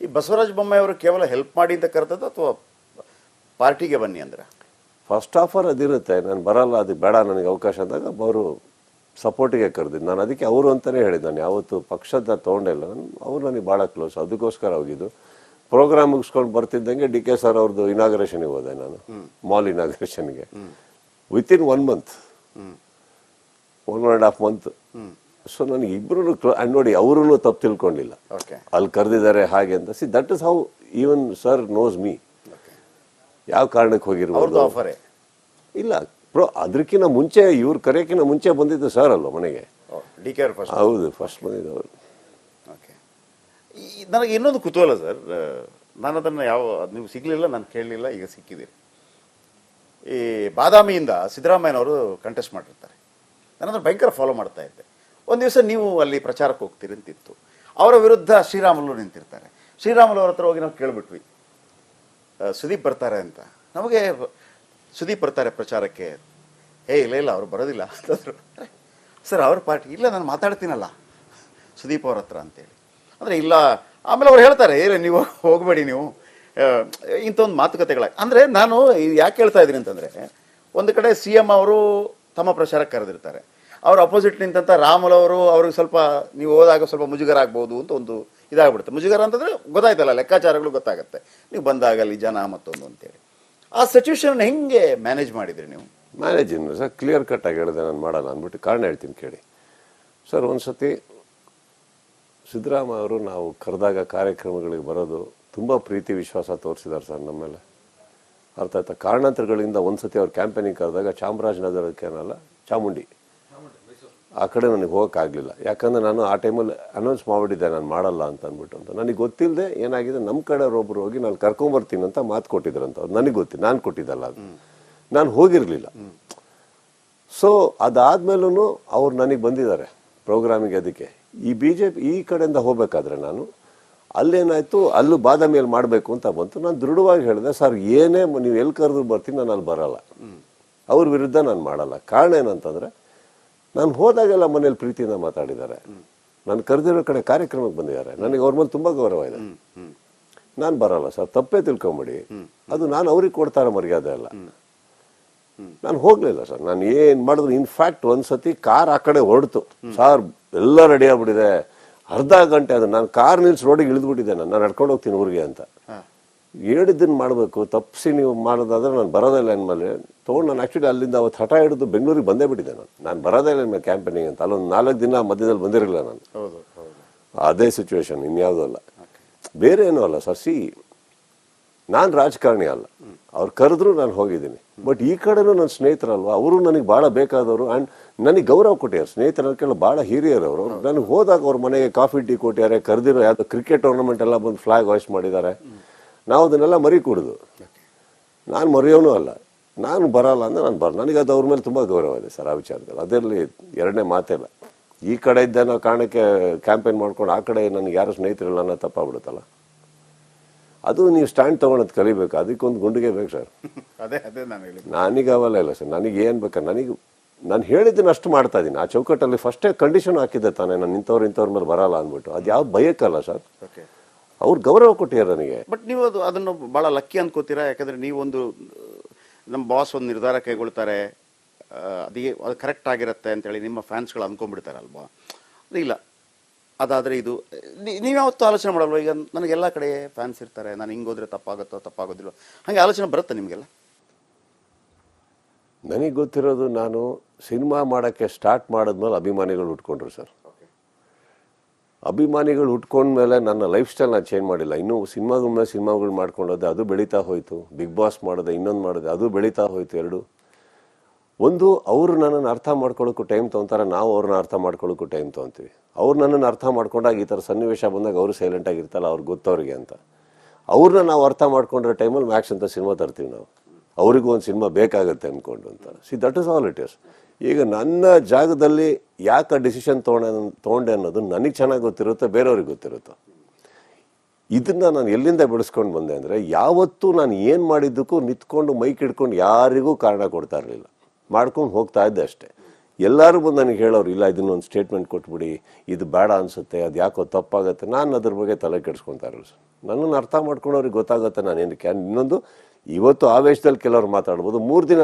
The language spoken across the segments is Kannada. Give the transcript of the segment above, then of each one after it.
ಈ ಬಸವರಾಜ ಬೊಮ್ಮಾಯಿ ಅವರು ಕೇವಲ ಹೆಲ್ಪ್ ಮಾಡಿ ಅಂತ ಕರೆದದ್ದು ಅಥವಾ ಪಾರ್ಟಿಗೆ ಬನ್ನಿ ಅಂದ್ರೆ? ಫಸ್ಟ್ ಆಫರ್ ಅದಿರುತ್ತೆ, ನಾನು ಬರಲ್ಲ, ಅದು ಬೇಡ ನನಗೆ ಅವಕಾಶ ಅಂದಾಗ ಅವರು ಸಪೋರ್ಟಿಗೆ ಕರೆದಿದ್ದು. ನಾನು ಅದಕ್ಕೆ ಅವರು ಅಂತಲೇ ಹೇಳಿದ್ದು, ನಾನು ಯಾವತ್ತು ಪಕ್ಷದ ತೊಗೊಂಡಿಲ್ಲ, ಅವ್ರು ನನಗೆ ಭಾಳ ಕ್ಲೋಸ್, ಅದಕ್ಕೋಸ್ಕರ ಹೋಗಿದ್ದು. ಪ್ರೋಗ್ರಾಮ್ ಮುಗಿಸ್ಕೊಂಡು ಬರ್ತಿದ್ದಂಗೆ ಡಿ ಕೆ ಸರ್ ಅವ್ರದ್ದು ಇನಾಗ್ರೇಷನ್ಗೆ ಹೋದೆ ನಾನು, ಮಾಲ್ ಇನಾಗ್ರೇಷನ್ಗೆ. Within 1 month, 1.5 month. ಸೊ ನನಗೆ ಇಬ್ಬರು ನೋಡಿ, ಅವರೂ ತಪ್ಪು ತಿಳ್ಕೊಂಡಿಲ್ಲ, ಅಲ್ಲಿ ಕರೆದಿದ್ದಾರೆ ಹಾಗೆ ಅಂತ. See that is how even sir knows me. ಯಾವ ಕಾರಣಕ್ಕೆ ಹೋಗಿರ್ಬೋದು ಇಲ್ಲ ಅದಕ್ಕಿಂತ ಮುಂಚೆ, ಇವ್ರು ಕರೆಯೋಕ್ಕಿಂತ ಮುಂಚೆ ಬಂದಿದ್ದು ಸರ್ ಅಲ್ವ ಮನೆಗೆ. ಹೌದು, ಫಸ್ಟ್ ಬಂದಿದ್ದವರು. ನನಗೆ ಇನ್ನೊಂದು ಕುತೂಹಲ ಸರ್, ನಾನು ಅದನ್ನು ನೀವು ಸಿಗಲಿಲ್ಲ, ನಾನು ಕೇಳಲಿಲ್ಲ, ಈಗ ಸಿಕ್ಕಿದ್ದೀರಿ. ಈ ಬಾದಾಮಿಯಿಂದ ಸಿದ್ದರಾಮಯ್ಯನವರು ಕಂಟೆಸ್ಟ್ ಮಾಡಿರ್ತಾರೆ, ನಾನು ಭಯಂಕರ ಫಾಲೋ ಮಾಡ್ತಾ ಇದ್ದೆ. ಒಂದು ದಿವಸ ನೀವು ಅಲ್ಲಿ ಪ್ರಚಾರಕ್ಕೆ ಹೋಗ್ತೀರಿ ಅಂತಿತ್ತು, ಅವರ ವಿರುದ್ಧ ಶ್ರೀರಾಮುಲು ನಿಂತಿರ್ತಾರೆ. ಶ್ರೀರಾಮುಲು ಅವ್ರ ಹತ್ರ ಹೋಗಿ ನಾವು ಕೇಳಿಬಿಟ್ವಿ, ಸುದೀಪ್ ಬರ್ತಾರೆ ಅಂತ. ನಮಗೆ ಸುದೀಪ್ ಬರ್ತಾರೆ ಪ್ರಚಾರಕ್ಕೆ, ಇಲ್ಲ ಅವ್ರು ಬರೋದಿಲ್ಲ ಅಂತಂದರು. ಸರ್ ಅವ್ರ ಪಾರ್ಟಿ ಇಲ್ಲ, ನಾನು ಮಾತಾಡ್ತೀನಲ್ಲ ಸುದೀಪ್ ಅವ್ರ ಹತ್ರ ಅಂತೇಳಿ. ಅಂದರೆ ಇಲ್ಲ, ಆಮೇಲೆ ಅವ್ರು ಹೇಳ್ತಾರೆ ನೀವು ಹೋಗಬೇಡಿ, ನೀವು ಇಂಥ ಒಂದು ಮಾತುಕತೆಗಳಾಗಿ. ಅಂದರೆ ನಾನು ಯಾಕೆ ಹೇಳ್ತಾ ಇದ್ದೀನಿ ಅಂತಂದರೆ, ಒಂದು ಕಡೆ CM ಅವರು ತಮ್ಮ ಪ್ರಚಾರಕ್ಕೆ ಕರೆದಿರ್ತಾರೆ, ಅವ್ರ ಅಪೋಸಿಟ್ ನಿಂತ ರಾಮುಲು ಅವರು ಅವ್ರಿಗೆ ಸ್ವಲ್ಪ ನೀವು ಹೋದಾಗ ಸ್ವಲ್ಪ ಮುಜುಗರ ಆಗ್ಬೋದು ಅಂತ ಒಂದು ಇದಾಗ್ಬಿಡುತ್ತೆ. ಮುಜುಗರ ಅಂತಂದರೆ ಗೊತ್ತಾಯ್ತಲ್ಲ, ಲೆಕ್ಕಾಚಾರಗಳು ಗೊತ್ತಾಗುತ್ತೆ ನೀವು ಬಂದಾಗಲ್ಲಿ ಜನ ಮತ್ತೊಂದು ಅಂತೇಳಿ. ಆ ಸಿಚುವೇಶನ್ ಹೆಂಗೆ ಮ್ಯಾನೇಜ್ ಮಾಡಿದ್ರಿ ನೀವು? ಮ್ಯಾನೇಜ್ ಏನು ಸರ್, ಕ್ಲಿಯರ್ ಕಟ್ ಆಗಿ ಹೇಳಿದೆ, ನಾನು ಮಾಡಲ್ಲ ಅಂದ್ಬಿಟ್ಟು. ಕಾರಣ ಹೇಳ್ತೀನಿ ಕೇಳಿ ಸರ್. ಒಂದು ಸತಿ ಸಿದ್ದರಾಮಯ್ಯ ಅವರು ನಾವು ಕರೆದಾಗ ಕಾರ್ಯಕ್ರಮಗಳಿಗೆ ಬರೋದು ತುಂಬ ಪ್ರೀತಿ ವಿಶ್ವಾಸ ತೋರಿಸಿದ್ದಾರೆ ಸರ್ ನಮ್ಮ ಮೇಲೆ. ಅರ್ಥ ಆಯ್ತಾ? ಕಾರಣಾಂತರಗಳಿಂದ ಒಂದು ಸತಿ ಅವ್ರು ಕ್ಯಾಂಪೇನಿಂಗ್ ಕರೆದಾಗ ಚಾಮರಾಜನಗರಕ್ಕೇನಲ್ಲ, ಚಾಮುಂಡಿ ಆ ಕಡೆ ನನಗೆ ಹೋಗೋಕ್ಕಾಗಲಿಲ್ಲ. ಯಾಕಂದರೆ ನಾನು ಆ ಟೈಮಲ್ಲಿ ಅನೌನ್ಸ್ ಮಾಡಿಬಿಟ್ಟಿದ್ದೆ ನಾನು ಮಾಡಲ್ಲ ಅಂತ ಅಂದ್ಬಿಟ್ಟು. ಅಂತ ನನಗೆ ಗೊತ್ತಿಲ್ಲದೆ ಏನಾಗಿದೆ, ನಮ್ಮ ಕಡೆಯವ್ರೊಬ್ಬರು ಹೋಗಿ ನಾನು ಕರ್ಕೊಂಬರ್ತೀನಿ ಅಂತ ಮಾತು ಕೊಟ್ಟಿದ್ರಂತ. ಅವ್ರು ನನಗೆ ಗೊತ್ತಿಲ್ಲ, ನಾನು ಕೊಟ್ಟಿದ್ದಲ್ಲ, ಅದು ನಾನು ಹೋಗಿರಲಿಲ್ಲ. ಸೊ ಅದಾದ್ಮೇಲೂ ಅವ್ರು ನನಗೆ ಬಂದಿದ್ದಾರೆ ಪ್ರೋಗ್ರಾಮಿಗೆ. ಅದಕ್ಕೆ ಈ BJP ಈ ಕಡೆಯಿಂದ ಹೋಗ್ಬೇಕಾದ್ರೆ ನಾನು ಅಲ್ಲೇನಾಯಿತು, ಅಲ್ಲೂ ಬಾದಾಮಿಯಲ್ಲಿ ಮಾಡಬೇಕು ಅಂತ ಬಂತು. ನಾನು ದೃಢವಾಗಿ ಹೇಳಿದೆ, ಸರ್ ಏನೇ ನೀವು ಎಲ್ಲಿ ಕರೆದ್ರು ಬರ್ತೀನಿ, ನಾನು ಅಲ್ಲಿ ಬರಲ್ಲ, ಅವ್ರ ವಿರುದ್ಧ ನಾನು ಮಾಡಲ್ಲ. ಕಾರಣ ಏನಂತಂದರೆ, ನಾನು ಹೋದಾಗೆಲ್ಲ ಮನೇಲಿ ಪ್ರೀತಿಯಿಂದ ಮಾತಾಡಿದ್ದಾರೆ, ನಾನು ಕರೆದಿರೋ ಕಡೆ ಕಾರ್ಯಕ್ರಮಕ್ಕೆ ಬಂದಿದ್ದಾರೆ, ನನಗೆ ಅವ್ರ ಮೇಲೆ ತುಂಬ ಗೌರವ ಇದೆ. ನಾನು ಬರಲ್ಲ ಸರ್, ತಪ್ಪೇ ತಿಳ್ಕೊಂಬಿಡಿ, ಅದು ನಾನು ಅವ್ರಿಗೆ ಕೊಡ್ತಾರ ಮರ್ಯಾದೆ ಅಲ್ಲ. ನಾನು ಹೋಗಲಿಲ್ಲ ಸರ್, ನಾನು ಏನು ಮಾಡಿದ್ರು. ಇನ್ಫ್ಯಾಕ್ಟ್ ಒಂದು ಸತಿ ಕಾರ್ ಆ ಕಡೆ ಹೊರಡ್ತು ಸರ್, ಎಲ್ಲ ರೆಡಿ ಆಗ್ಬಿಟ್ಟಿದೆ, ಅರ್ಧ ಗಂಟೆ ಅದು ನಾನು ಕಾರ್ ನಿಲ್ಸಿ ರೋಡಿಗೆ ಇಳಿದ್ಬಿಟ್ಟಿದ್ದೆ, ನಾನು ನಡ್ಕೊಂಡು ಹೋಗ್ತೀನಿ ಊರಿಗೆ ಅಂತ. ಹೇಳಿದ್ದನ್ನು ಮಾಡಬೇಕು, ತಪ್ಪಿಸಿ ನೀವು ಮಾಡೋದಾದ್ರೆ ನಾನು ಬರೋದಿಲ್ಲ ಅಂದಮೇಲೆ ತೊಗೊಂಡು ನಾನು ಆ್ಯಕ್ಚುಲಿ ಅಲ್ಲಿಂದ ಅವತ್ತು ಹಠ ಹಿಡಿದು ಬೆಂಗಳೂರಿಗೆ ಬಂದೇ ಬಿಟ್ಟಿದ್ದೆ. ನಾನು ಬರೋದೇ ಇಲ್ಲ ಮೇಲೆ ಕ್ಯಾಂಪೇನಿಂಗ್ ಅಂತ. ಅಲ್ಲೊಂದು 4 ದಿನ ಮಧ್ಯದಲ್ಲಿ ಬಂದಿರಲಿಲ್ಲ ನಾನು. ಅದೇ ಸಿಚುವೇಶನ್, ಇನ್ಯಾವುದೂ ಅಲ್ಲ, ಬೇರೆ ಏನೂ ಅಲ್ಲ ಸರ್. ನಾನು ರಾಜಕಾರಣಿ ಅಲ್ಲ, ಅವ್ರು ಕರೆದ್ರು ನಾನು ಹೋಗಿದ್ದೀನಿ. ಬಟ್ ಈ ಕಡೆನೂ ನನ್ನ ಸ್ನೇಹಿತರಲ್ವ, ಅವರು ನನಗೆ ಭಾಳ ಬೇಕಾದವರು. ಆ್ಯಂಡ್ ನನಗೆ ಗೌರವ ಕೊಟ್ಟಿದ್ದಾರೆ ಸ್ನೇಹಿತರಕ್ಕೆಲ್ಲ, ಭಾಳ ಹಿರಿಯರು ಅವರು. ನನಗೆ ಹೋದಾಗ ಅವ್ರ ಮನೆಗೆ ಕಾಫಿ ಟೀ ಕೊಟ್ಟಿದ್ದಾರೆ, ಕರೆದಿರೋ ಯಾವುದೋ ಕ್ರಿಕೆಟ್ ಟೂರ್ನಮೆಂಟ್ ಎಲ್ಲ ಬಂದು ಫ್ಲಾಗ್ ಹಾಯ್ಸ್ ಮಾಡಿದ್ದಾರೆ. ನಾವು ಅದನ್ನೆಲ್ಲ ಮರಿ ಕುಡಿದು, ನಾನು ಮರೆಯೋನೂ ಅಲ್ಲ, ನಾನು ಬರಲ್ಲ ಅಂದರೆ ನಾನು ನನಗೆ ಅದು ಅವ್ರ ಮೇಲೆ ತುಂಬ ಗೌರವ ಇದೆ ಸರ್ ಆ ವಿಚಾರದಲ್ಲಿ. ಅದರಲ್ಲಿ ಎರಡನೇ ಮಾತಿಲ್ಲ. ಈ ಕಡೆ ಇದ್ದ ನಾವು ಕಾರಣಕ್ಕೆ ಕ್ಯಾಂಪೇನ್ ಮಾಡ್ಕೊಂಡು ಆ ಕಡೆ ನನಗೆ ಯಾರು ಸ್ನೇಹಿತರಿಲ್ಲ ಅನ್ನೋ ತಪ್ಪಾಗ್ಬಿಡುತ್ತಲ್ಲ. ಅದು ನೀವು ಸ್ಟ್ಯಾಂಡ್ ತೊಗೊಳೋದು ಕಲಿಬೇಕು, ಅದಕ್ಕೊಂದು ಗುಂಡಿಗೆ ಬೇಕು ಸರ್. ನನಗೆ ಅವೆಲ್ಲ ಇಲ್ಲ ಸರ್, ನನಗೆ ಏನು ಬೇಕಾ, ನಾನು ಹೇಳಿದ್ದೀನಿ ಅಷ್ಟು ಮಾಡ್ತಾ ಇದ್ದೀನಿ. ಆ ಚೌಕಟ್ಟಲ್ಲಿ ಫಸ್ಟೇ ಕಂಡೀಷನ್ ಹಾಕಿದ್ದೆ ತಾನೇ, ನಾನು ಇಂಥವ್ರ ಮೇಲೆ ಬರಲ್ಲ ಅಂದ್ಬಿಟ್ಟು. ಅದು ಯಾವ ಭಯಕ್ಕಲ್ಲ ಸರ್, ಅವ್ರು ಗೌರವ ಕೊಟ್ಟಿದ್ದಾರೆ ನನಗೆ. ಬಟ್ ನೀವು ಅದನ್ನು ಭಾಳ ಲಕ್ಕಿ ಅನ್ಕೋತೀರಾ? ಯಾಕಂದರೆ ನೀವೊಂದು ನಮ್ಮ ಬಾಸ್ ಒಂದು ನಿರ್ಧಾರ ಕೈಗೊಳ್ತಾರೆ, ಅದು ಕರೆಕ್ಟ್ ಆಗಿರುತ್ತೆ ಅಂತೇಳಿ ನಿಮ್ಮ ಫ್ಯಾನ್ಸ್ಗಳು ಅಂದ್ಕೊಂಡ್ಬಿಡ್ತಾರಲ್ವಾ? ಇಲ್ಲ ಅದಾದರೆ ಇದು ನೀವು ಯಾವತ್ತೂ ಆಲೋಚನೆ ಮಾಡಲ್ವ? ಈಗ ನನಗೆಲ್ಲ ಕಡೆ ಫ್ಯಾನ್ಸ್ ಇರ್ತಾರೆ, ನಾನು ಹಿಂಗೆ ಹೋದರೆ ತಪ್ಪಾಗೋದಿಲ್ಲ, ಹಾಗೆ ಆಲೋಚನೆ ಬರುತ್ತೆ ನಿಮಗೆಲ್ಲ? ನನಗೆ ಗೊತ್ತಿರೋದು, ನಾನು ಸಿನಿಮಾ ಮಾಡೋಕ್ಕೆ ಸ್ಟಾರ್ಟ್ ಮಾಡಿದ್ಮೇಲೆ ಅಭಿಮಾನಿಗಳು ಉಟ್ಕೊಂಡ್ರು ಸರ್. ಅಭಿಮಾನಿಗಳು ಉಟ್ಕೊಂಡ್ಮೇಲೆ ನನ್ನ ಲೈಫ್ ಸ್ಟೈಲ್ ನಾನು ಚೇಂಜ್ ಮಾಡಿಲ್ಲ. ಇನ್ನೂ ಸಿನಿಮಾಗಳು ಮಾಡ್ಕೊಂಡೋದೆ, ಅದು ಬೆಳೀತಾ ಹೋಯಿತು. ಬಿಗ್ ಬಾಸ್ ಮಾಡಿದೆ, ಇನ್ನೊಂದು ಮಾಡಿದೆ, ಅದು ಬೆಳೀತಾ ಹೋಯಿತು. ಎರಡು ಒಂದು, ಅವರು ನನ್ನನ್ನು ಅರ್ಥ ಮಾಡ್ಕೊಳ್ಳೋಕ್ಕೂ ಟೈಮ್ ತೊಗೊತಾರೆ, ನಾವು ಅವ್ರನ್ನ ಅರ್ಥ ಮಾಡ್ಕೊಳ್ಳೋಕ್ಕೂ ಟೈಮ್ ತೊಗೊತೀವಿ. ಅವ್ರು ನನ್ನನ್ನು ಅರ್ಥ ಮಾಡ್ಕೊಂಡಾಗ ಈ ಥರ ಸನ್ನಿವೇಶ ಬಂದಾಗ ಅವರು ಸೈಲೆಂಟಾಗಿರ್ತಲ್ಲ, ಅವ್ರಿಗೆ ಗೊತ್ತವ್ರಿಗೆ ಅಂತ. ಅವ್ರನ್ನ ನಾವು ಅರ್ಥ ಮಾಡ್ಕೊಂಡ್ರೆ ಟೈಮಲ್ಲಿ ಮ್ಯಾಕ್ಸ್ ಅಂತ ಸಿನಿಮಾ ತರ್ತೀವಿ ನಾವು, ಅವರಿಗೂ ಒಂದು ಸಿನಿಮಾ ಬೇಕಾಗುತ್ತೆ ಅಂದ್ಕೊಂಡು ಅಂತ. That is all it is. ಈಗ ನನ್ನ ಜಾಗದಲ್ಲಿ ಯಾಕೆ ಡಿಸಿಷನ್ ತೊಗೊಂಡೆ ಅನ್ನೋದು ನನಗೆ ಚೆನ್ನಾಗಿ ಗೊತ್ತಿರುತ್ತೆ, ಬೇರೆಯವ್ರಿಗೆ ಗೊತ್ತಿರುತ್ತೆ. ಇದನ್ನು ನಾನು ಎಲ್ಲಿಂದ ಬೆಳೆಸ್ಕೊಂಡು ಬಂದೆ ಅಂದರೆ, ಯಾವತ್ತೂ ನಾನು ಏನು ಮಾಡಿದ್ದಕ್ಕೂ ನಿಂತ್ಕೊಂಡು ಮೈಕ್ ಹಿಡ್ಕೊಂಡು ಯಾರಿಗೂ ಕಾರಣ ಕೊಡ್ತಾ ಇರಲಿಲ್ಲ, ಮಾಡ್ಕೊಂಡು ಹೋಗ್ತಾ ಇದ್ದೆ ಅಷ್ಟೇ. ಎಲ್ಲರೂ ಬಂದು ನನಗೆ ಹೇಳೋರು, ಇಲ್ಲ ಇದನ್ನೊಂದು ಸ್ಟೇಟ್ಮೆಂಟ್ ಕೊಟ್ಬಿಡಿ, ಇದು ಬೇಡ ಅನಿಸುತ್ತೆ, ಅದು ಯಾಕೋ ತಪ್ಪಾಗುತ್ತೆ. ನಾನು ಅದ್ರ ಬಗ್ಗೆ ತಲೆ ಕೆಡಿಸ್ಕೊತಾ ಇರಲ್ಲ ಸರ್. ನನ್ನನ್ನು ಅರ್ಥ ಮಾಡ್ಕೊಂಡವ್ರಿಗೆ ಗೊತ್ತಾಗುತ್ತೆ ನಾನೇನು ಇನ್ನೊಂದು ಇವತ್ತು ಆವೇಶದಲ್ಲಿ ಕೆಲವ್ರು ಮಾತಾಡ್ಬೋದು, 3 ದಿನ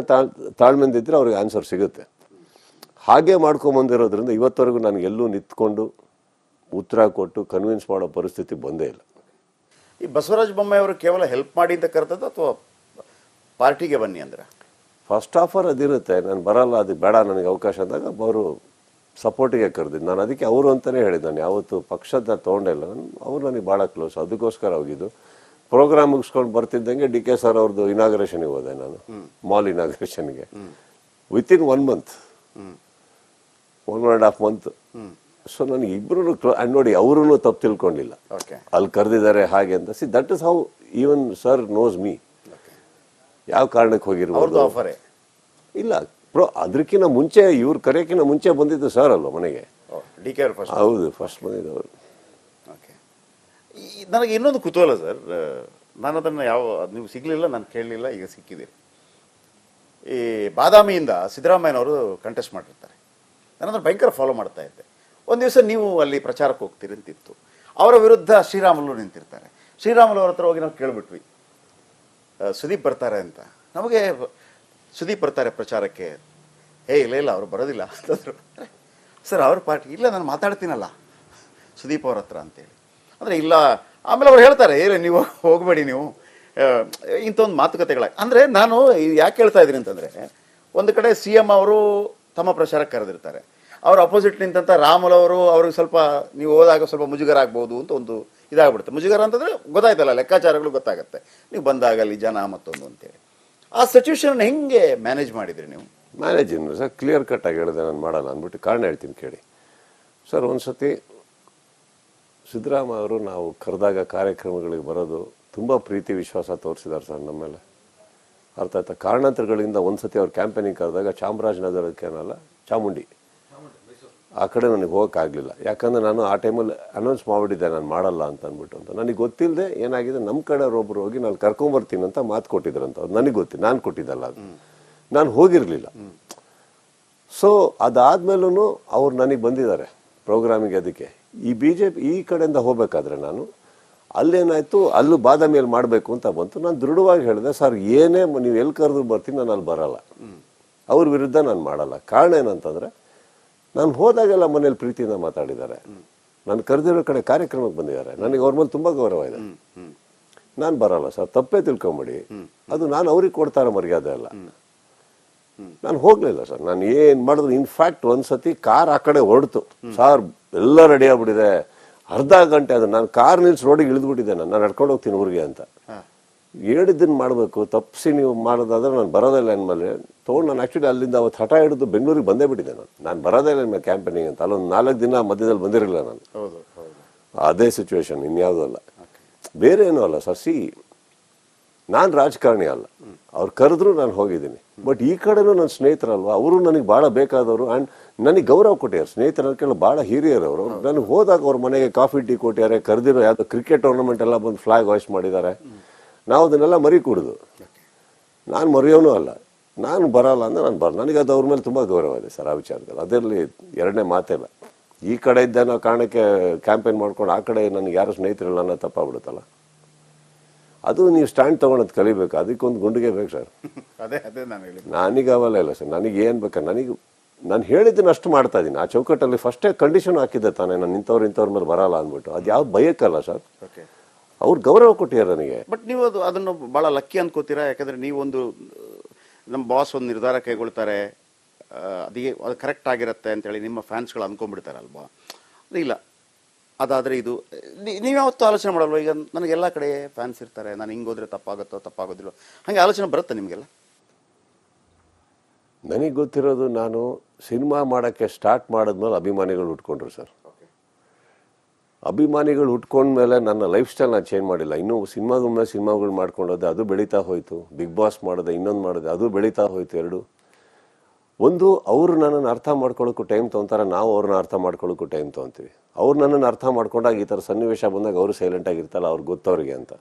ತಾಳ್ಮೆಯಿಂದ ಇದ್ದರೆ ಅವ್ರಿಗೆ ಆನ್ಸರ್ ಸಿಗುತ್ತೆ. ಹಾಗೆ ಮಾಡ್ಕೊಂಬಂದಿರೋದ್ರಿಂದ ಇವತ್ತವರೆಗೂ ನನಗೆಲ್ಲೂ ನಿಂತ್ಕೊಂಡು ಉತ್ತರ ಕೊಟ್ಟು ಕನ್ವಿನ್ಸ್ ಮಾಡೋ ಪರಿಸ್ಥಿತಿ ಬಂದೇ ಇಲ್ಲ. ಈ ಬಸವರಾಜ ಬೊಮ್ಮಾಯಿ ಅವರು ಕೇವಲ ಹೆಲ್ಪ್ ಮಾಡಿ ಅಂತ ಕರೆದದ್ದು ಅಥವಾ ಪಾರ್ಟಿಗೆ ಬನ್ನಿ ಅಂದ್ರೆ? ಫಸ್ಟ್ ಆಫರ್ ಅದಿರುತ್ತೆ, ನಾನು ಬರಲ್ಲ, ಅದಕ್ಕೆ ಬೇಡ ನನಗೆ ಅವಕಾಶ ಅಂದಾಗ ಅವರು ಸಪೋರ್ಟಿಗೆ ಕರೆದಿದ್ದು. ನಾನು ಅದಕ್ಕೆ ಅವರು ಅಂತಲೇ ಹೇಳಿದ್ದು, ನಾನು ಯಾವತ್ತು ಪಕ್ಷದ ತೊಗೊಂಡಿಲ್ಲ, ಅವ್ರು ನನಗೆ ಭಾಳ ಕ್ಲೋಸ್, ಅದಕ್ಕೋಸ್ಕರ ಹೋಗಿದ್ದು. ಪ್ರೋಗ್ರಾಮ್ ಮುಗಿಸ್ಕೊಂಡು ಬರ್ತಿದ್ದಂಗೆ ಡಿ ಕೆ ಸರ್ ಅವ್ರದ್ದು ಇನಾಗ್ರೇಷನ್ಗೆ ಹೋದೆ ನಾನು, ಮಾಲ್ ಇನಾಗ್ರೇಷನ್ಗೆ. Within 1 month 1.5 month. ಸೊ ನನಗೆ ಇಬ್ಬರು ನೋಡಿ, ಅವರೂ ತಪ್ಪು ತಿಳ್ಕೊಂಡಿಲ್ಲ, ಅಲ್ಲಿ ಕರೆದಿದ್ದಾರೆ ಹಾಗೆ ಅಂತ. See that is how even sir knows me. ಯಾವ ಕಾರಣಕ್ಕೆ ಹೋಗಿರ್ಬೋದು ಇಲ್ಲ ಅದಕ್ಕಿಂತ ಮುಂಚೆ, ಇವ್ರು ಕರೆಯೋಕ್ಕಿಂತ ಮುಂಚೆ ಬಂದಿದ್ದು ಸರ್ ಅಲ್ವ ಮನೆಗೆ. ಹೌದು, ಫಸ್ಟ್ ಬಂದಿದ್ದವರು. ನನಗೆ ಇನ್ನೊಂದು ಕುತೂಹಲ ಸರ್, ನಾನು ಅದನ್ನು ನೀವು ಸಿಗಲಿಲ್ಲ, ನಾನು ಕೇಳಲಿಲ್ಲ, ಈಗ ಸಿಕ್ಕಿದ್ದೀರಿ. ಈ ಬಾದಾಮಿಯಿಂದ ಸಿದ್ದರಾಮಯ್ಯನವರು ಕಂಟೆಸ್ಟ್ ಮಾಡಿರ್ತಾರೆ, ನಾನು ಅದನ್ನು ಭಯಂಕರ ಫಾಲೋ ಮಾಡ್ತಾ ಇದ್ದೆ. ಒಂದು ದಿವಸ ನೀವು ಅಲ್ಲಿ ಪ್ರಚಾರಕ್ಕೆ ಹೋಗ್ತೀರಿ ಅಂತಿತ್ತು, ಅವರ ವಿರುದ್ಧ ಶ್ರೀರಾಮುಲು ನಿಂತಿರ್ತಾರೆ. ಶ್ರೀರಾಮುಲು ಅವ್ರ ಹತ್ರ ಹೋಗಿ ನಾವು ಕೇಳಿಬಿಟ್ವಿ, ಸುದೀಪ್ ಬರ್ತಾರೆ ಅಂತ. ನಮಗೆ ಸುದೀಪ್ ಬರ್ತಾರೆ ಪ್ರಚಾರಕ್ಕೆ, ಇಲ್ಲ ಅವ್ರು ಬರೋದಿಲ್ಲ ಅಂತಂದರು. ಸರ್ ಅವ್ರ ಪಾರ್ಟಿ ಇಲ್ಲ, ನಾನು ಮಾತಾಡ್ತೀನಲ್ಲ ಸುದೀಪ್ ಅವ್ರ ಹತ್ರ ಅಂತೇಳಿ. ಅಂದರೆ ಇಲ್ಲ, ಆಮೇಲೆ ಅವ್ರು ಹೇಳ್ತಾರೆ, ನೀವು ಹೋಗಬೇಡಿ, ನೀವು ಇಂಥ ಒಂದು ಮಾತುಕತೆಗಳ. ಅಂದರೆ ನಾನು ಯಾಕೆ ಹೇಳ್ತಾ ಇದ್ದೀನಿ ಅಂತಂದರೆ, ಒಂದು ಕಡೆ CM ಅವರು ತಮ್ಮ ಪ್ರಚಾರಕ್ಕೆ ಕರೆದಿರ್ತಾರೆ, ಅವ್ರ ಅಪೋಸಿಟ್ ನಿಂತಂಥ ರಾಮುಲು ಅವರು ಅವ್ರಿಗೆ ಸ್ವಲ್ಪ ನೀವು ಹೋದಾಗ ಸ್ವಲ್ಪ ಮುಜುಗರ ಆಗ್ಬೋದು ಅಂತ ಒಂದು ಇದಾಗ್ಬಿಡುತ್ತೆ. ಮುಜುಗರ ಅಂತಂದರೆ ಗೊತ್ತಾಯ್ತಲ್ಲ, ಲೆಕ್ಕಾಚಾರಗಳು ಗೊತ್ತಾಗುತ್ತೆ, ನೀವು ಬಂದಾಗ ಅಲ್ಲಿ ಜನ ಮತ್ತೊಂದು ಅಂತೇಳಿ. ಆ ಸಿಚುವೇಶನ್ ಹೆಂಗೆ ಮ್ಯಾನೇಜ್ ಮಾಡಿದ್ರಿ ನೀವು? ಮ್ಯಾನೇಜ್ ಏನು ಸರ್, ಕ್ಲಿಯರ್ ಕಟ್ಟಾಗಿ ಹೇಳಿದೆ, ನಾನು ಮಾಡಲ್ಲ ಅಂದ್ಬಿಟ್ಟು. ಕಾರಣ ಹೇಳ್ತೀನಿ ಕೇಳಿ ಸರ್. ಒಂದು ಸತಿ ಸಿದ್ದರಾಮಯ್ಯ ಅವರು ನಾವು ಕರೆದಾಗ ಕಾರ್ಯಕ್ರಮಗಳಿಗೆ ಬರೋದು ತುಂಬ ಪ್ರೀತಿ ವಿಶ್ವಾಸ ತೋರಿಸಿದ್ದಾರೆ ಸರ್ ನಮ್ಮ ಮೇಲೆ. ಅರ್ಥ ಆಯ್ತಾ? ಕಾರಣಾಂತರಗಳಿಂದ ಒಂದು ಸತಿ ಅವ್ರು ಕ್ಯಾಂಪೇನಿಂಗ್ ಕರೆದಾಗ ಚಾಮರಾಜನಗರಕ್ಕೇನಲ್ಲ, ಚಾಮುಂಡಿ ಆ ಕಡೆ ನನಗೆ ಹೋಗೋಕ್ಕಾಗಲಿಲ್ಲ. ಯಾಕಂದರೆ ನಾನು ಆ ಟೈಮಲ್ಲಿ ಅನೌನ್ಸ್ ಮಾಡಿಬಿಟ್ಟಿದ್ದೆ ನಾನು ಮಾಡಲ್ಲ ಅಂತ ಅಂದ್ಬಿಟ್ಟು. ಅಂತ ನನಗೆ ಗೊತ್ತಿಲ್ಲದೆ ಏನಾಗಿದೆ, ನಮ್ಮ ಕಡೆಯವ್ರೊಬ್ಬರು ಹೋಗಿ ನಾನು ಕರ್ಕೊಂಬರ್ತೀನಿ ಅಂತ ಮಾತು ಕೊಟ್ಟಿದ್ರಂತ. ಅವ್ರು ನನಗೆ ಗೊತ್ತಿಲ್ಲ, ನಾನು ಕೊಟ್ಟಿದ್ದಲ್ಲ, ಅದು ನಾನು ಹೋಗಿರಲಿಲ್ಲ. ಸೊ ಅದಾದಮೇಲೂ ಅವ್ರು ನನಗೆ ಬಂದಿದ್ದಾರೆ ಪ್ರೋಗ್ರಾಮಿಗೆ. ಅದಕ್ಕೆ ಈ BJP ಈ ಕಡೆಯಿಂದ ಹೋಗಬೇಕಾದ್ರೆ ನಾನು ಅಲ್ಲೇನಾಯಿತು, ಅಲ್ಲೂ ಬಾದಾಮಿಯಲ್ಲಿ ಮಾಡಬೇಕು ಅಂತ ಬಂತು. ನಾನು ದೃಢವಾಗಿ ಹೇಳಿದೆ, ಸರ್ ಏನೇ ನೀವು ಎಲ್ಲಿ ಕರೆದು ಬರ್ತೀನಿ, ನಾನು ಅಲ್ಲಿ ಬರಲ್ಲ, ಅವ್ರ ವಿರುದ್ಧ ನಾನು ಮಾಡಲ್ಲ. ಕಾರಣ ಏನಂತಂದರೆ, ನಾನು ಹೋದಾಗೆಲ್ಲ ಮನೇಲಿ ಪ್ರೀತಿಯಿಂದ ಮಾತಾಡಿದ್ದಾರೆ, ನಾನು ಕರೆದಿರೋ ಕಡೆ ಕಾರ್ಯಕ್ರಮಕ್ಕೆ ಬಂದಿದ್ದಾರೆ, ನನಗೆ ಅವ್ರ ಮೇಲೆ ತುಂಬ ಗೌರವ ಇದೆ. ನಾನು ಬರಲ್ಲ ಸರ್, ತಪ್ಪೇ ತಿಳ್ಕೊಂಬಿಡಿ, ಅದು ನಾನು ಅವ್ರಿಗೆ ಕೊಡ್ತಾರ ಮರ್ಯಾದೆ ಅಲ್ಲ. ನಾನು ಹೋಗಲಿಲ್ಲ ಸರ್. ನಾನು ಏನು ಮಾಡಿದ್ರು, ಇನ್ಫ್ಯಾಕ್ಟ್ ಒಂದು ಸತಿ ಕಾರ್ ಆ ಕಡೆ ಹೊರಡ್ತು ಸರ್, ಎಲ್ಲ ರೆಡಿ ಆಗ್ಬಿಟ್ಟಿದೆ, ಅರ್ಧ ಗಂಟೆ ಅದು ನಾನು ಕಾರ್ ನಿಲ್ಸಿ ರೋಡಿಗೆ ಇಳಿದ್ಬಿಟ್ಟಿದ್ದೆ, ನಾನು ನಡ್ಕೊಂಡು ಹೋಗ್ತೀನಿ ಊರಿಗೆ ಅಂತ. ಹೇಳಿದ್ದನ್ನು ಮಾಡಬೇಕು, ತಪ್ಪಿಸಿ ನೀವು ಮಾಡೋದಾದ್ರೆ ನಾನು ಬರೋದಿಲ್ಲ ಅಂದಮೇಲೆ ತೊಗೊಂಡು ನಾನು ಆ್ಯಕ್ಚುಲಿ ಅಲ್ಲಿಂದ ಅವತ್ತು ಹಠ ಹಿಡಿದು ಬೆಂಗಳೂರಿಗೆ ಬಂದೇ ಬಿಟ್ಟಿದ್ದೆ. ನಾನು ಬರೋದೇ ಇಲ್ಲ ಕ್ಯಾಂಪೇನಿಂಗ್ ಅಂತ. ಅಲ್ಲೊಂದು 4 ದಿನ ಮಧ್ಯದಲ್ಲಿ ಬಂದಿರಲಿಲ್ಲ ನಾನು. ಅದೇ ಸಿಚುವೇಶನ್, ಇನ್ಯಾವುದೂ ಅಲ್ಲ, ಬೇರೆ ಏನೂ ಅಲ್ಲ ಸರ್. ನಾನು ರಾಜಕಾರಣಿ ಅಲ್ಲ, ಅವ್ರು ಕರೆದ್ರು ನಾನು ಹೋಗಿದ್ದೀನಿ. ಬಟ್ ಈ ಕಡೆನೂ ನನ್ನ ಸ್ನೇಹಿತರಲ್ವ, ಅವರು ನನಗೆ ಭಾಳ ಬೇಕಾದವರು. ಆ್ಯಂಡ್ ನನಗೆ ಗೌರವ ಕೊಟ್ಟಿದ್ದಾರೆ ಸ್ನೇಹಿತರಕ್ಕೆಲ್ಲ, ಭಾಳ ಹಿರಿಯರವರು. ನನಗೆ ಹೋದಾಗ ಅವ್ರ ಮನೆಗೆ ಕಾಫಿ ಟೀ ಕೊಟ್ಟಿದ್ದಾರೆ, ಕರೆದಿರೋ ಯಾವುದೋ ಕ್ರಿಕೆಟ್ ಟೂರ್ನಮೆಂಟ್ ಎಲ್ಲ ಬಂದು ಫ್ಲಾಗ್ ಹಾಯ್ಸ್ ಮಾಡಿದ್ದಾರೆ. ನಾವು ಅದನ್ನೆಲ್ಲ ಮರಿ ಕುಡಿದು, ನಾನು ಮರೆಯೋನೂ ಅಲ್ಲ, ನಾನು ಬರಲ್ಲ ಅಂದರೆ ನಾನು ಬರಲ್ಲ. ನನಗೆ ಅದು ಅವ್ರ ಮೇಲೆ ತುಂಬ ಗೌರವ ಇದೆ ಸರ್ ಆ ವಿಚಾರದಲ್ಲಿ, ಅದರಲ್ಲಿ ಎರಡನೇ ಮಾತಿಲ್ಲ. ಈ ಕಡೆ ಇದ್ದ ನಾವು ಕಾರಣಕ್ಕೆ ಕ್ಯಾಂಪೇನ್ ಮಾಡ್ಕೊಂಡು ಆ ಕಡೆ ನನಗೆ ಯಾರು ಸ್ನೇಹಿತರಿಲ್ಲ ಅನ್ನೋ ತಪ್ಪಾಗ್ಬಿಡುತ್ತಲ್ಲ. ಅದು ನೀವು ಸ್ಟ್ಯಾಂಡ್ ತೊಗೊಳೋದು ಕಲಿಬೇಕು, ಅದಕ್ಕೊಂದು ಗುಂಡಿಗೆ ಬೇಕು ಸರ್. ನನಗೆ ಅವೆಲ್ಲ ಇಲ್ಲ ಸರ್. ನನಗೆ ಏನು ಬೇಕಾ, ನಾನು ಹೇಳಿದ್ದನ್ನು ಅಷ್ಟು ಮಾಡ್ತಾ ಇದ್ದೀನಿ. ಆ ಚೌಕಟ್ಟಲ್ಲಿ ಫಸ್ಟೇ ಕಂಡೀಷನ್ ಹಾಕಿದ್ದೆ ತಾನೇ, ನಾನು ಇಂಥವ್ರ ಮೇಲೆ ಬರಲ್ಲ ಅಂದ್ಬಿಟ್ಟು. ಅದು ಯಾವ್ದು ಭಯಕ್ಕಲ್ಲ ಸರ್, ಅವ್ರು ಗೌರವ ಕೊಟ್ಟಿದ್ದಾರೆ ನನಗೆ. ಬಟ್ ನೀವು ಅದನ್ನು ಭಾಳ ಲಕ್ಕಿ ಅನ್ಕೋತೀರಾ? ಯಾಕಂದರೆ ನೀವೊಂದು ನಮ್ಮ ಬಾಸ್ ಒಂದು ನಿರ್ಧಾರ ಕೈಗೊಳ್ತಾರೆ, ಅದು ಕರೆಕ್ಟ್ ಆಗಿರುತ್ತೆ ಅಂತೇಳಿ ನಿಮ್ಮ ಫ್ಯಾನ್ಸ್ಗಳು ಅಂದ್ಕೊಂಡ್ಬಿಡ್ತಾರಲ್ವಾ? ಇಲ್ಲ ಅದಾದರೆ ಇದು ನೀವು ಯಾವತ್ತೂ ಆಲೋಚನೆ ಮಾಡಲ್ವ? ಈಗ ನನಗೆಲ್ಲ ಕಡೆ ಫ್ಯಾನ್ಸ್ ಇರ್ತಾರೆ, ನಾನು ಹಿಂಗೆ ಹೋದರೆ ತಪ್ಪಾಗೋದಿಲ್ಲ, ಹಾಗೆ ಆಲೋಚನೆ ಬರುತ್ತೆ ನಿಮಗೆಲ್ಲ? ನನಗೆ ಗೊತ್ತಿರೋದು, ನಾನು ಸಿನಿಮಾ ಮಾಡೋಕ್ಕೆ ಸ್ಟಾರ್ಟ್ ಮಾಡಿದ್ಮೇಲೆ ಅಭಿಮಾನಿಗಳು ಉಟ್ಕೊಂಡ್ರು ಸರ್. ಅಭಿಮಾನಿಗಳು ಉಟ್ಕೊಂಡ್ಮೇಲೆ ನನ್ನ ಲೈಫ್ ಸ್ಟೈಲ್ ನಾನು ಚೇಂಜ್ ಮಾಡಿಲ್ಲ. ಇನ್ನೂ ಸಿನಿಮಾಗಳು ಮಾಡ್ಕೊಂಡೋದೆ, ಅದು ಬೆಳೀತಾ ಹೋಯಿತು. ಬಿಗ್ ಬಾಸ್ ಮಾಡಿದೆ, ಇನ್ನೊಂದು ಮಾಡಿದೆ, ಅದು ಬೆಳೀತಾ ಹೋಯಿತು. ಎರಡು ಒಂದು, ಅವರು ನನ್ನನ್ನು ಅರ್ಥ ಮಾಡ್ಕೊಳ್ಳೋಕ್ಕೂ ಟೈಮ್ ತೊಗೊತಾರೆ, ನಾವು ಅವ್ರನ್ನ ಅರ್ಥ ಮಾಡ್ಕೊಳ್ಳೋಕ್ಕೂ ಟೈಮ್ ತೊಗೊತೀವಿ. ಅವ್ರು ನನ್ನನ್ನು ಅರ್ಥ ಮಾಡ್ಕೊಂಡಾಗ ಈ ಥರ ಸನ್ನಿವೇಶ ಬಂದಾಗ ಅವರು ಸೈಲೆಂಟಾಗಿರ್ತಲ್ಲ, ಅವ್ರಿಗೆ ಗೊತ್ತವ್ರಿಗೆ ಅಂತ.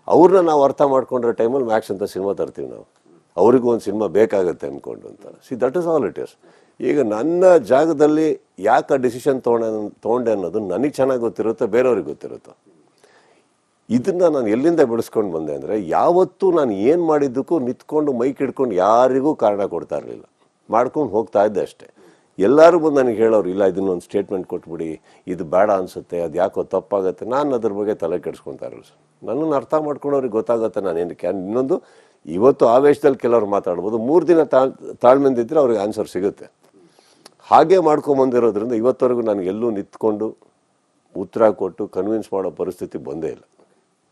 ಅವ್ರನ್ನ ನಾವು ಅರ್ಥ ಮಾಡ್ಕೊಂಡ್ರೆ ಟೈಮಲ್ಲಿ ಮ್ಯಾಕ್ಸ್ ಅಂತ ಸಿನಿಮಾ ತರ್ತೀವಿ ನಾವು, ಅವ್ರಿಗೂ ಒಂದು ಸಿನಿಮಾ ಬೇಕಾಗುತ್ತೆ ಅಂದ್ಕೊಂಡು ಅಂತ. That is all it is. ಈಗ ನನ್ನ ಜಾಗದಲ್ಲಿ ಯಾಕೆ ಆ ಡಿಸಿಷನ್ ತೊಗೊಂಡೆ ಅನ್ನೋದು ನನಗೆ ಚೆನ್ನಾಗಿ ಗೊತ್ತಿರುತ್ತೋ ಬೇರೆಯವ್ರಿಗೆ ಗೊತ್ತಿರುತ್ತೋ. ಇದನ್ನು ನಾನು ಎಲ್ಲಿಂದ ಬೆಳೆಸ್ಕೊಂಡು ಬಂದೆ ಅಂದರೆ, ಯಾವತ್ತೂ ನಾನು ಏನು ಮಾಡಿದ್ದಕ್ಕೂ ನಿಂತ್ಕೊಂಡು ಮೈಕ್ ಹಿಡ್ಕೊಂಡು ಯಾರಿಗೂ ಕಾರಣ ಕೊಡ್ತಾ ಇರಲಿಲ್ಲ, ಮಾಡ್ಕೊಂಡು ಹೋಗ್ತಾ ಇದ್ದೆ ಅಷ್ಟೇ. ಎಲ್ಲರೂ ಬಂದು ನನಗೆ ಹೇಳೋರು, ಇಲ್ಲ ಇದನ್ನೊಂದು ಸ್ಟೇಟ್ಮೆಂಟ್ ಕೊಟ್ಬಿಡಿ, ಇದು ಬೇಡ ಅನಿಸುತ್ತೆ, ಅದು ಯಾಕೋ ತಪ್ಪಾಗುತ್ತೆ. ನಾನು ಅದ್ರ ಬಗ್ಗೆ ತಲೆ ಕೆಡಿಸ್ಕೊತಾ ಇರೋದು. ನನ್ನನ್ನು ಅರ್ಥ ಮಾಡ್ಕೊಂಡವ್ರಿಗೆ ಗೊತ್ತಾಗುತ್ತೆ ನಾನೇನಕ್ಕೆ. ಇನ್ನೊಂದು, ಇವತ್ತು ಆವೇಶದಲ್ಲಿ ಕೆಲವ್ರು ಮಾತಾಡ್ಬೋದು, 3 ದಿನ ತಾಳ್ಮೆಯಿಂದ ಇದ್ದರೆ ಅವ್ರಿಗೆ ಆನ್ಸರ್ ಸಿಗುತ್ತೆ. ಹಾಗೆ ಮಾಡ್ಕೊಂಬಂದಿರೋದ್ರಿಂದ ಇವತ್ತವರೆಗೂ ನಾನು ಎಲ್ಲೂ ನಿಂತ್ಕೊಂಡು ಉತ್ತರ ಕೊಟ್ಟು ಕನ್ವಿನ್ಸ್ ಮಾಡೋ ಪರಿಸ್ಥಿತಿ ಬಂದೇ ಇಲ್ಲ.